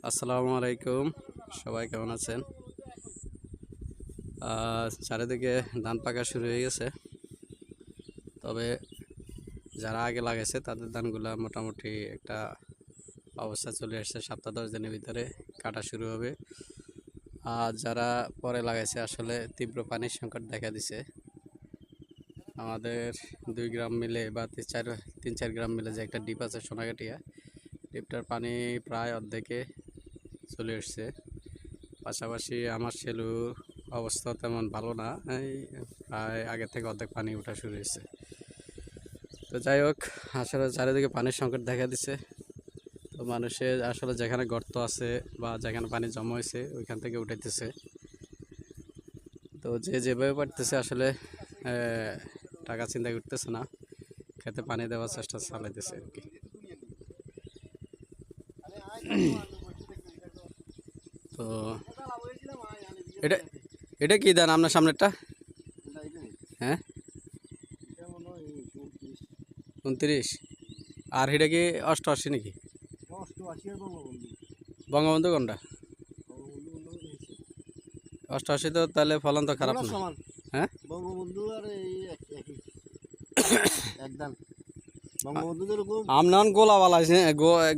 আসসালামু আলাইকুম, সবাই কেমন আছেন? চারিদিকে ধান পাকা শুরু হয়ে গেছে। তবে যারা আগে লাগাইছে তাদের ধানগুলা মোটামুটি একটা অবস্থা চলে আসছে, 7-10 দিনের ভিতরে কাটা শুরু হবে। আর যারা পরে লাগাইছে আসলে তীব্র পানির সংকট দেখা দিছে। আমাদের 2 গ্রাম মিলে বা 3-4 গ্রাম মিলে যে একটা ডিপ আছে সোনাকাটিয়া, ডিপটার পানি প্রায় অর্ধেকে চলে আসছে। পাশাপাশি আমার সেলু অবস্থা তেমন ভালো না, এই প্রায় আগে থেকে অর্ধেক পানি ওঠা শুরু হয়েছে। তো যাই হোক, আসলে চারিদিকে পানির সংকট দেখা দিছে। তো মানুষের আসলে যেখানে গর্ত আছে বা যেখানে পানি জমা হয়েছে ওইখান থেকে উঠাইতেছে। তো যে যেভাবে পারতেছে আসলে টাকা চিন্তা করতেছে না, খেতে পানি দেওয়ার চেষ্টা চালাইতেছে আর কি। তো এটা এটা কি দেন আপনার সামনেরটা? হ্যাঁ, 29। আর এটা কি 88 নাকি? বঙ্গবন্ধু কোনটা? 88 তো তাহলে ফলন তো খারাপ না। হ্যাঁ, বঙ্গবন্ধু আর এই একদম বঙ্গবন্ধু যেরকম আপনার গোলা বালাইছে,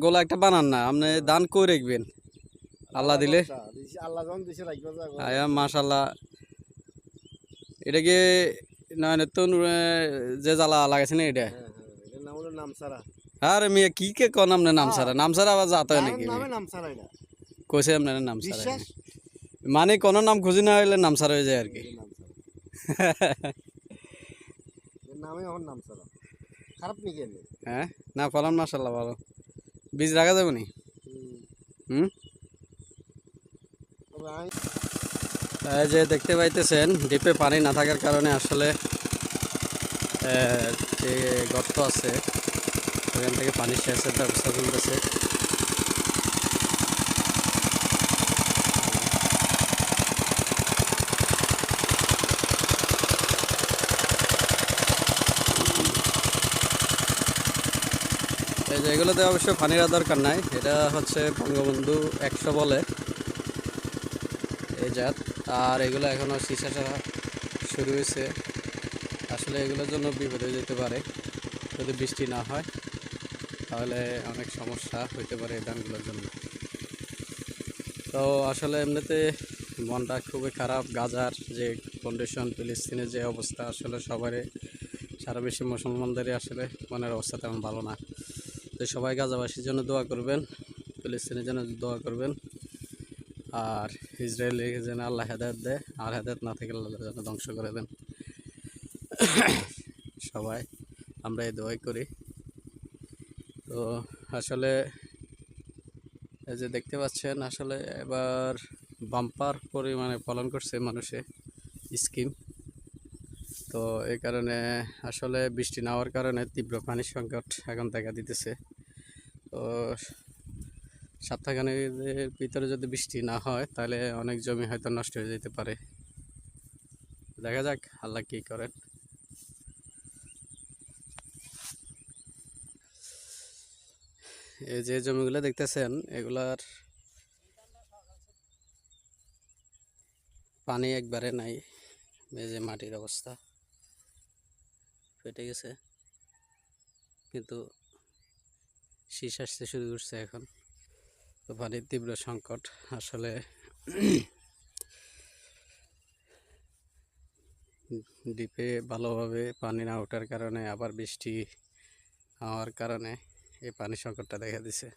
গোলা একটা বানান না, আপনি দান করে রাখবেন আল্লাহ দিলে। আল্লাহ যখন দিছে রাখবা যা আয়া মাশাল্লাহ। এটা কি নতুন যে জ্বালা লাগাইছেন এটা? এটার নাম হলো নামসারা। আরে মিয়া কি কে কোন আপনার নাম সারা? নাম সারা আবার যাতে হয় নাকি? নামে নামসারা এটা কইছে আপনার নাম সারা বিশ্বাস মানে কোন নাম খুঁজি না হইলে নাম সারা হয়ে যায় আর কি। এর নামে আমার নামসারা খারাপ নাকি এনে হ্যাঁ, না ফলন মাশাল্লাহ ভালো। বীজ রাখা যাবে নি? হুম, তবে আমি এই যে দেখতে পাইতেছেন ডিপে পানি না থাকার কারণে আসলে যে গর্ত আছে ওখান থেকে পানি সেচের ব্যবস্থা চলতেছে। এই যে এগুলোতে অবশ্য পানির দরকার নাই, এটা হচ্ছে বঙ্গবন্ধু 100 বলে এই জাত। আর এগুলো এখনও সিসা শুরু হয়েছে। আসলে এগুলোর জন্য বিপদ হয়ে যেতে পারে যদি বৃষ্টি না হয়, তাহলে অনেক সমস্যা হইতে পারে এই ধানগুলোর জন্য। তো আসলে এমনিতে মনটা খুবই খারাপ। গাজার যে কন্ডিশন, ফিলিস্তিনের যে অবস্থা, আসলে সবারই সারা বিশ্বের মুসলমানদেরই আসলে মনের অবস্থা তেমন ভালো না। তো সবাই গাজাবাসীর জন্য দোয়া করবেন, ফিলিস্তিনের জন্য দোয়া করবেন, আর ইসরায়েলের যেন আল্লাহ হেদায়েত দেয়, আর হেদায়েত না থেকে আল্লাহ যেন ধ্বংস করে দেন। সবাই আমরা এই দোয়াই করি। তো আসলে এই যে দেখতে পাচ্ছেন আসলে এবার বাম্পার পরিমাণে ফলন করছে মানুষে স্কিম। তো এই কারণে আসলে বৃষ্টি না হওয়ার কারণে তীব্র পানির সংকট এখন দেখা দিতেছে। তো সপ্তাহখানেকের ভিতরে যদি বৃষ্টি না হয় তাহলে অনেক জমি হয়তো নষ্ট হয়ে যেতে পারে। দেখা যাক আল্লাহ কী করেন। এই যে জমিগুলো দেখতেছেন এগুলার পানি একবারে নাই। এই যে মাটির অবস্থা ফেটে গেছে, কিন্তু শীষ আসতে শুরু করছে এখন। তো পানির তীব্র সংকট আসলে। ডিপে ভালোভাবে পানি না ওঠার কারণে আবার বৃষ্টি হওয়ার কারণে এই পানি সংকটটা দেখা দিছে।